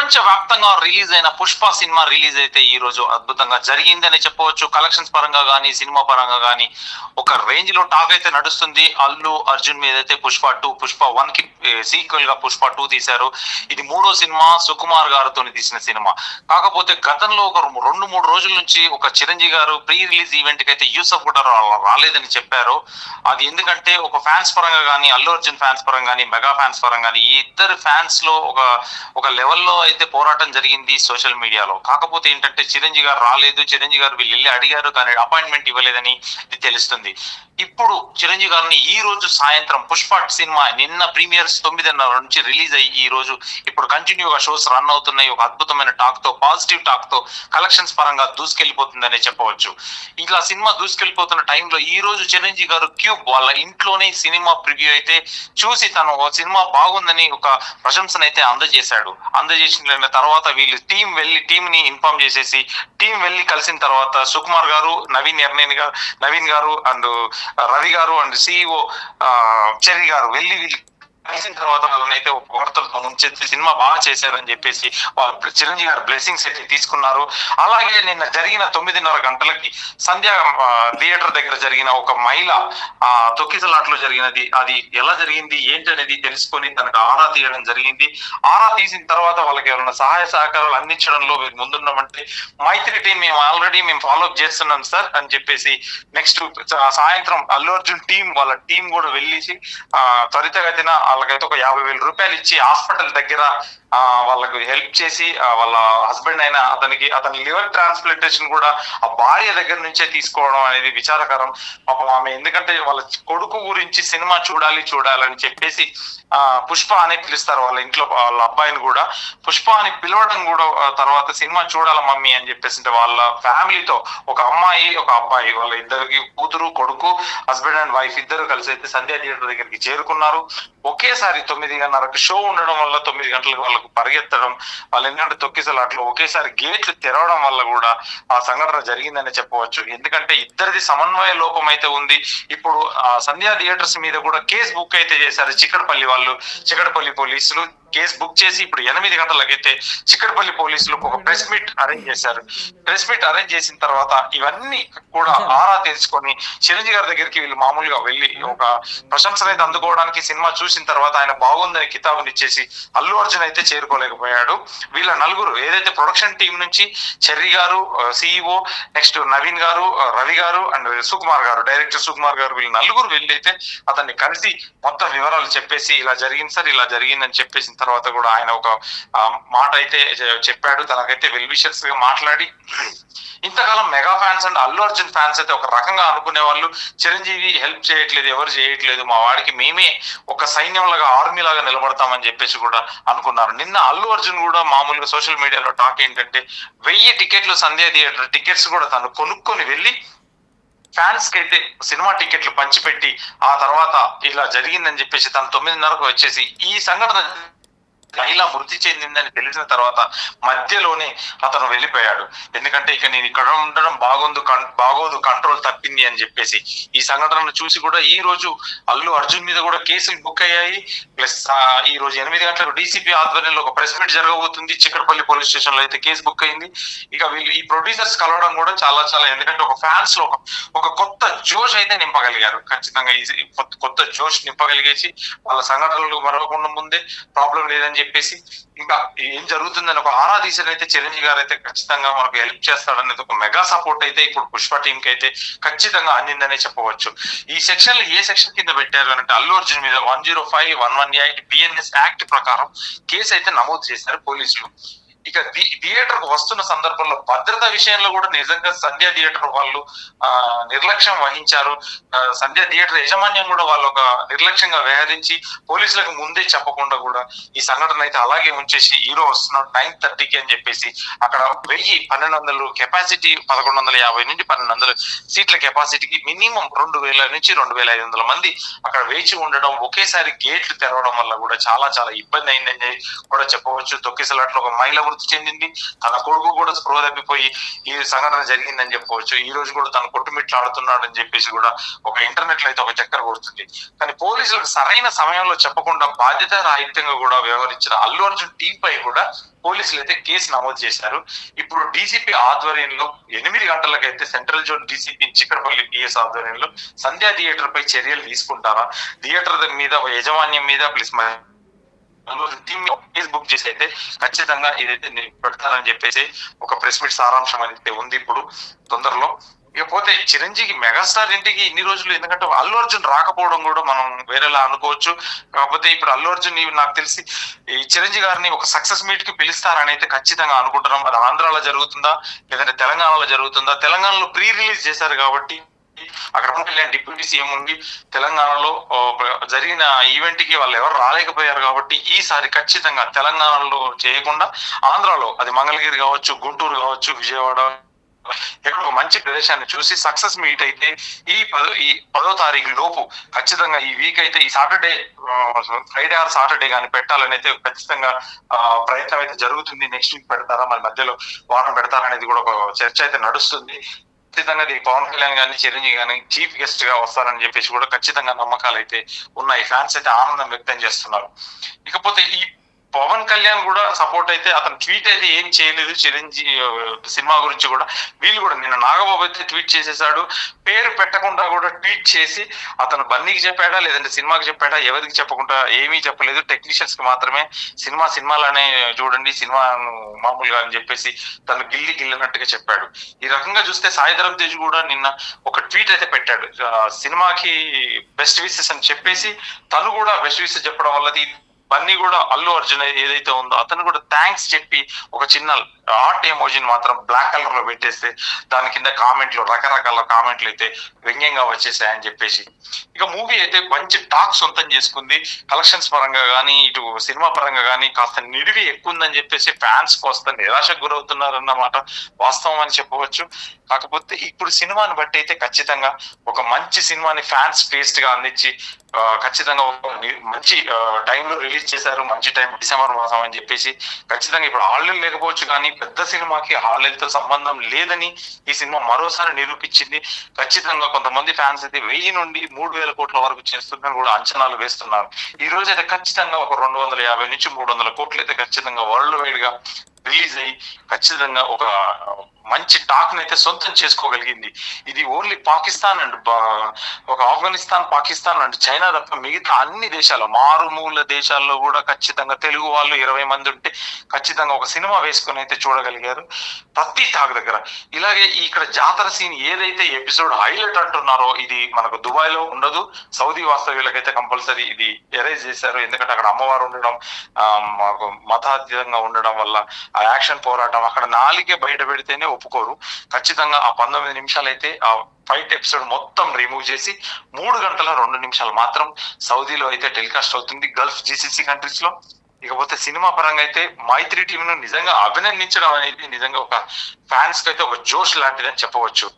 ప్రపంచ వ్యాప్తంగా రిలీజ్ అయిన పుష్ప సినిమా రిలీజ్ అయితే ఈ రోజు అద్భుతంగా జరిగిందని చెప్పవచ్చు. కలెక్షన్స్ పరంగా గానీ, సినిమా పరంగా గానీ ఒక రేంజ్ లో టాక్ అయితే నడుస్తుంది. అల్లు అర్జున్ మీద అయితే పుష్ప 1 కి సీక్వెల్ గా పుష్ప 2 తీశారు. ఇది మూడో సినిమా, సుకుమార్ గారితో తీసిన సినిమా. కాకపోతే గతంలో ఒక 2-3 రోజుల నుంచి ఒక చిరంజీవి గారు ప్రీ రిలీజ్ ఈవెంట్ కి అయితే యూసఫ్ కూడా రాలేదని చెప్పారు. అది ఎందుకంటే ఒక ఫ్యాన్స్ పరంగా గానీ, అల్లు అర్జున్ ఫ్యాన్స్ పరంగా గానీ, మెగా ఫ్యాన్స్ పరంగా గానీ, ఈ ఇద్దరు ఫ్యాన్స్ లో ఒక లెవెల్లో అయితే పోరాటం జరిగింది సోషల్ మీడియాలో. కాకపోతే ఏంటంటే చిరంజీవి గారు రాలేదు, చిరంజీవి గారు వీళ్ళు వెళ్ళి అడిగారు కానీ అపాయింట్మెంట్ ఇవ్వలేదని ఇది తెలుస్తుంది. ఇప్పుడు చిరంజీవి గారిని ఈ రోజు సాయంత్రం పుష్ప సినిమా నిన్న ప్రీమియర్స్ 9:30 నుంచి రిలీజ్ అయ్యి ఈ రోజు ఇప్పుడు కంటిన్యూగా షోస్ రన్ అవుతున్నాయి. ఒక అద్భుతమైన టాక్ తో, పాజిటివ్ టాక్ తో కలెక్షన్స్ పరంగా దూసుకెళ్లిపోతుందనే చెప్పవచ్చు. ఇలా సినిమా దూసుకెళ్లిపోతున్న టైంలో ఈ రోజు చిరంజీవి గారు క్యూబ్ వాళ్ళ ఇంట్లోనే సినిమా ప్రివ్యూ అయితే చూసి తను సినిమా బాగుందని ఒక ప్రశంసనైతే అందజేశాడు. అందజేసిన తర్వాత వీళ్ళు టీం ని ఇన్ఫార్మ్ చేసేసి టీం వెళ్ళి కలిసిన తర్వాత సుకుమార్ గారు, నవీన్ గారు అండ్ రవి గారు అండ్ సిఇఓ చెర్రీ గారు వెళ్ళి కలిసిన తర్వాత వాళ్ళనైతే వార్తలతో ముంచెత్తి సినిమా బాగా చేశారని చెప్పేసి చిరంజీవి గారు బ్లెస్సింగ్స్ అయితే తీసుకున్నారు. అలాగే నిన్న జరిగిన 9:30 గంటలకి సంధ్య థియేటర్ దగ్గర జరిగిన ఒక మహిళ తొక్కిసలాట్లో జరిగినది, అది ఎలా జరిగింది ఏంటి అనేది తెలుసుకొని తనకు ఆరా తీయడం జరిగింది. ఆరా తీసిన తర్వాత వాళ్ళకి ఎవరైనా సహాయ సహకారాలు అందించడంలో మీరు ముందున్నామంటే మైత్రి టీం మేము ఫాలో అప్ చేస్తున్నాం సార్ అని చెప్పేసి నెక్స్ట్ సాయంత్రం అల్లు అర్జున్ వాళ్ళ టీం కూడా వెళ్ళేసి త్వరితగతిన వాళ్ళకైతే ఒక 50,000 రూపాయలు ఇచ్చి హాస్పిటల్ దగ్గర వాళ్ళకు హెల్ప్ చేసి వాళ్ళ హస్బెండ్ అయిన అతని లివర్ ట్రాన్స్ప్లాంటేషన్ కూడా ఆ భార్య దగ్గర నుంచే తీసుకోవడం అనేది విచారకరం. పాపం ఆమె ఎందుకంటే వాళ్ళ కొడుకు గురించి సినిమా చూడాలని చెప్పేసి పుష్ప అని పిలుస్తారు వాళ్ళ ఇంట్లో వాళ్ళ అబ్బాయిని కూడా. పుష్ప అని పిలవడం కూడా తర్వాత సినిమా చూడాల మమ్మీ అని చెప్పేసి వాళ్ళ ఫ్యామిలీతో ఒక అమ్మాయి ఒక అబ్బాయి వాళ్ళ ఇద్దరికి కూతురు కొడుకు హస్బెండ్ అండ్ వైఫ్ ఇద్దరు కలిసి అయితే సంధ్యా థియేటర్ దగ్గరికి చేరుకున్నారు. ఒకేసారి 9:30కి షో ఉండడం వల్ల 9 గంటలకు వాళ్ళకు పరిగెత్తడం, వాళ్ళు ఎందుకంటే తొక్కిసలాట్లో ఒకేసారి గేట్లు తెరవడం వల్ల కూడా ఆ సంఘటన జరిగిందని చెప్పవచ్చు. ఎందుకంటే ఇద్దరిది సమన్వయ లోపం అయితే ఉంది. ఇప్పుడు సంధ్యా థియేటర్స్ మీద కూడా కేసు బుక్ అయితే చేశారు చిక్కడపల్లి పోలీసులు కేసు బుక్ చేసి ఇప్పుడు 8 గంటలకైతే చిక్కడపల్లి పోలీసులు ఒక ప్రెస్ మీట్ అరేంజ్ చేశారు. ప్రెస్ మీట్ అరేంజ్ చేసిన తర్వాత ఇవన్నీ కూడా ఆరా తెలుసుకొని చిరంజీవి గారి దగ్గరికి వీళ్ళు మామూలుగా వెళ్ళి ఒక ప్రశంసలు అయితే అందుకోవడానికి సినిమా చూసిన తర్వాత ఆయన బాగుందని కితాబునిచ్చేసి అల్లు అర్జున్ అయితే చేరుకోలేకపోయాడు. వీళ్ళ నలుగురు ఏదైతే ప్రొడక్షన్ టీం నుంచి చెర్రీ గారు, సిఇఓ, నెక్స్ట్ నవీన్ గారు, రవి గారు అండ్ డైరెక్టర్ సుకుమార్ గారు వీళ్ళు నలుగురు వెళ్ళి అయితే అతన్ని కలిసి మొత్తం వివరాలు చెప్పేసి ఇలా జరిగింది సార్, ఇలా జరిగిందని చెప్పేసిన తర్వాత కూడా ఆయన ఒక మాట అయితే చెప్పాడు. తనకైతే వెల్ విషర్స్ గా మాట్లాడి ఇంతకాలం mega fans and Allu Arjun fans అయితే ఒక రకంగా అనుకునే వాళ్ళు, చిరంజీవి హెల్ప్ చేయట్లేదు, ఎవరు చేయట్లేదు, మా వాడికి మేమే ఒక సైన్యంలాగా ఆర్మీ లాగా నిలబడతామని చెప్పేసి కూడా అనుకున్నారు. నిన్న అల్లు అర్జున్ కూడా మామూలుగా సోషల్ మీడియాలో టాక్ ఏంటంటే 1000 టికెట్లు సంధ్యా థియేటర్ టికెట్స్ కూడా తను కొనుక్కొని వెళ్ళి ఫ్యాన్స్ కి అయితే సినిమా టికెట్లు పంచిపెట్టి ఆ తర్వాత ఇలా జరిగిందని చెప్పేసి తను 9:30కు వచ్చేసి ఈ సంఘటన మహిళ మృతి చెందిందని తెలిసిన తర్వాత మధ్యలోనే అతను వెళ్ళిపోయాడు. ఎందుకంటే ఇక నేను ఇక్కడ ఉండడం బాగోదు, కంట్రోల్ తప్పింది అని చెప్పేసి ఈ సంఘటనను చూసి కూడా ఈ రోజు అల్లు అర్జున్ మీద కూడా కేసులు బుక్ అయ్యాయి. ప్లస్ ఈ రోజు 8 గంటలకు డీసీపీ ఆధ్వర్యంలో ఒక ప్రెస్ మీట్ జరగబోతుంది. చిక్కడపల్లి పోలీస్ స్టేషన్ లో అయితే కేసు బుక్ అయింది. ఇక వీళ్ళు ఈ ప్రొడ్యూసర్స్ కలవడం కూడా చాలా ఎందుకంటే ఒక ఫ్యాన్స్ లో ఒక కొత్త జోష్ అయితే నింపగలిగారు. ఖచ్చితంగా ఈ కొత్త జోష్ నింపగలిగేసి వాళ్ళ సంఘటనలు మరవకుండా ముందే ప్రాబ్లం లేదని చెప్పేసి ఇంకా ఏం జరుగుతుందని ఒక ఆరా తీసినైతే చిరంజీవి గారు అయితే ఖచ్చితంగా మనకు హెల్ప్ చేస్తాడనేది ఒక మెగా సపోర్ట్ అయితే ఇప్పుడు పుష్ప టీం కి అయితే ఖచ్చితంగా అందిందనే చెప్పవచ్చు. ఈ సెక్షన్ ఏ సెక్షన్ కింద పెట్టారు అంటే అల్లు అర్జున్ మీద 105, 118 బిఎన్ఎస్ యాక్ట్ ప్రకారం కేసు అయితే నమోదు చేశారు పోలీసులు. ఇక థియేటర్ కు వస్తున్న సందర్భంలో భద్రతా విషయంలో కూడా నిజంగా సంధ్యా థియేటర్ వాళ్ళు నిర్లక్ష్యం వహించారు. సంధ్యా థియేటర్ యాజమాన్యం కూడా వాళ్ళు ఒక నిర్లక్ష్యంగా వ్యవహరించి పోలీసులకు ముందే చెప్పకుండా కూడా ఈ సంఘటన అయితే అలాగే ఉంచేసి హీరో వస్తున్నాడు 9:30కి అని చెప్పేసి అక్కడ 1200 కెపాసిటీ 1150 నుంచి 1200 సీట్ల కెపాసిటీకి మినిమం 2000 నుంచి 2500 మంది అక్కడ వేచి ఉండడం, ఒకేసారి గేట్లు తెరవడం వల్ల కూడా చాలా ఇబ్బంది అయిందని కూడా చెప్పవచ్చు. తొక్కిసలాట్లో ఒక మహిళ మృతి చెందింది. తన కొడుకు కూడా స్పృహ తప్పిపోయి ఈ సంఘటన జరిగిందని చెప్పవచ్చు. ఈ రోజు కూడా తన కొట్టుమిట్లాడుతున్నాడని చెప్పేసి కూడా ఒక ఇంటర్నెట్ లో అయితే ఒక చక్కర కొడుతుంది. కానీ పోలీసులకు సరైన సమయంలో చెప్పకుండా బాధ్యత రాహిత్యంగా కూడా వ్యవహరించిన అల్లు అర్జున్ టీం పై కూడా పోలీసులు అయితే కేసు నమోదు చేశారు. ఇప్పుడు డీజీపీ ఆధ్వర్యంలో 8 గంటలకైతే central zone DGP Chikkadpally PS ఆధ్వర్యంలో సంధ్యా థియేటర్ పై చర్యలు తీసుకుంటారా, థియేటర్ మీద యజమాన్యం మీద ప్లస్ టీమ్ కేసు బుక్ చేసి అయితే ఖచ్చితంగా ఇదైతే పెడతారని చెప్పేసి ఒక ప్రెస్ మీట్ సారాంశం అయితే ఉంది ఇప్పుడు తొందరలో. ఇకపోతే చిరంజీవి మెగాస్టార్ ఇంటికి ఇన్ని రోజులు, ఎందుకంటే అల్లు అర్జున్ రాకపోవడం కూడా మనం వేరేలా అనుకోవచ్చు. కాకపోతే ఇప్పుడు అల్లు అర్జున్ నాకు తెలిసి ఈ చిరంజీవి గారిని ఒక సక్సెస్ మీట్ కి పిలుస్తారని అయితే ఖచ్చితంగా అనుకుంటున్నాం. అది ఆంధ్రాలో జరుగుతుందా లేదంటే తెలంగాణలో జరుగుతుందా? తెలంగాణలో ప్రీ రిలీజ్ చేశారు కాబట్టి అక్కడ పవన్ కళ్యాణ్ డిప్యూటీ సీఎం ఉండి తెలంగాణలో జరిగిన ఈవెంట్ కి వాళ్ళు ఎవరు రాలేకపోయారు కాబట్టి ఈసారి ఖచ్చితంగా తెలంగాణలో చేయకుండా ఆంధ్రాలో, అది మంగళగిరి కావచ్చు, గుంటూరు కావచ్చు, విజయవాడ, ఎక్కడ ఒక మంచి ప్రదేశాన్ని చూసి సక్సెస్ మీట్ అయితే ఈ 10వ తారీఖు లోపు ఖచ్చితంగా ఈ వీక్ అయితే ఈ సాటర్డే, ఫ్రైడే ఆర్ సాటర్డే కానీ పెట్టాలని అయితే ఖచ్చితంగా ప్రయత్నం అయితే జరుగుతుంది. నెక్స్ట్ వీక్ పెడతారా మరి మధ్యలో వారం పెడతారా అనేది కూడా ఒక చర్చ అయితే నడుస్తుంది. ఖచ్చితంగా పవన్ కళ్యాణ్ గారిని, చిరంజీవి గారిని చీఫ్ గెస్ట్ గా వస్తారని చెప్పేసి కూడా ఖచ్చితంగా నమ్మకాలు అయితే ఉన్నాయి. ఫ్యాన్స్ అయితే ఆనందం వ్యక్తం చేస్తున్నారు. ఇకపోతే ఈ పవన్ కళ్యాణ్ కూడా సపోర్ట్ అయితే అతను ట్వీట్ అయితే ఏం చేయలేదు చిరంజీవి సినిమా గురించి కూడా. వీళ్ళు కూడా నిన్న నాగబాబు అయితే ట్వీట్ చేసేసాడు, పేరు పెట్టకుండా కూడా ట్వీట్ చేసి అతను బన్నీకి చెప్పాడా లేదంటే సినిమాకి చెప్పాడా ఎవరికి చెప్పకుండా ఏమీ చెప్పలేదు. టెక్నీషియన్స్ కి మాత్రమే సినిమాలానే చూడండి, సినిమా మామూలుగా అని చెప్పేసి తను గిల్లినట్టుగా చెప్పాడు. ఈ రకంగా చూస్తే సాయిధరమ్ తేజ్ కూడా నిన్న ఒక ట్వీట్ అయితే పెట్టాడు, సినిమాకి బెస్ట్ విషెస్ అని చెప్పేసి తను కూడా బెస్ట్ విషెస్ చెప్పడం వల్ల బన్నీ కూడా అల్లు అర్జున్ ఏదైతే ఉందో అతను కూడా థ్యాంక్స్ చెప్పి ఒక చిన్న ఆర్ట్ ఎమోజిని మాత్రం బ్లాక్ కలర్ లో పెట్టేస్తే దాని కింద కామెంట్లు, రకరకాల కామెంట్లు అయితే వ్యంగ్యంగా వచ్చేసాయని చెప్పేసి. ఇక మూవీ అయితే మంచి టాక్ సొంతం చేసుకుంది. కలెక్షన్స్ పరంగా కానీ ఇటు సినిమా పరంగా కానీ కాస్త నిడివి ఎక్కువ ఉందని చెప్పేసి ఫ్యాన్స్ కాస్త నిరాశకు గురవుతున్నారన్నమాట వాస్తవం అని చెప్పవచ్చు. కాకపోతే ఇప్పుడు సినిమాని బట్టి అయితే ఖచ్చితంగా ఒక మంచి సినిమాని ఫ్యాన్స్ టేస్ట్ గా అందించి ఖచ్చితంగా మంచి టైంలో రిలీజ్ చేశారు. మంచి టైం డిసెంబర్ మాసం అని చెప్పేసి ఖచ్చితంగా ఇప్పుడు హాలిడేలు లేకపోవచ్చు కానీ పెద్ద సినిమాకి హాలిడేలతో సంబంధం లేదని ఈ సినిమా మరోసారి నిరూపించింది. ఖచ్చితంగా కొంతమంది ఫ్యాన్స్ అయితే 1000 నుండి 3000 కోట్ల వరకు చేస్తుందని కూడా అంచనాలు వేస్తున్నారు. ఈ రోజు అయితే ఖచ్చితంగా ఒక 250 నుంచి 300 కోట్లు అయితే ఖచ్చితంగా వరల్డ్ వైడ్ గా రిలీజ్ అయ్యి ఖచ్చితంగా ఒక మంచి టాక్ అయితే సొంతం చేసుకోగలిగింది. ఇది ఓన్లీ పాకిస్తాన్ అండ్ ఒక ఆఫ్ఘనిస్తాన్, పాకిస్తాన్ అండ్ చైనా తప్ప మిగతా అన్ని దేశాలు, మారుమూల దేశాల్లో కూడా ఖచ్చితంగా తెలుగు వాళ్ళు 20 మంది ఉంటే ఖచ్చితంగా ఒక సినిమా వేసుకుని అయితే చూడగలిగారు ప్రతి టాక్ దగ్గర. ఇలాగే ఇక్కడ జాతర సీన్ ఏదైతే ఎపిసోడ్ హైలైట్ అంటున్నారో ఇది మనకు దుబాయ్ లో ఉండదు, సౌదీ వాస్తవ్యులకైతే కంపల్సరీ ఇది ఎరేజ్ చేశారు. ఎందుకంటే అక్కడ అమ్మవారు ఉండడం, మాకు మతాతీతంగా ఉండడం వల్ల ఆ యాక్షన్ పోరాటం అక్కడ నాలుగే బయట పెడితేనే ఒప్పుకోరు. ఖచ్చితంగా ఆ 19 నిమిషాలు అయితే ఆ ఫైట్ ఎపిసోడ్ మొత్తం రిమూవ్ చేసి 3 గంటల 2 నిమిషాలు మాత్రం సౌదీలో అయితే టెలికాస్ట్ అవుతుంది, గల్ఫ్ GCC కంట్రీస్ లో. ఇకపోతే సినిమా పరంగా అయితే మైత్రి టీమ్ ను నిజంగా అభినందించడం అనేది నిజంగా ఒక ఫ్యాన్స్ కి అయితే ఒక జోష్ లాంటిదని చెప్పవచ్చు.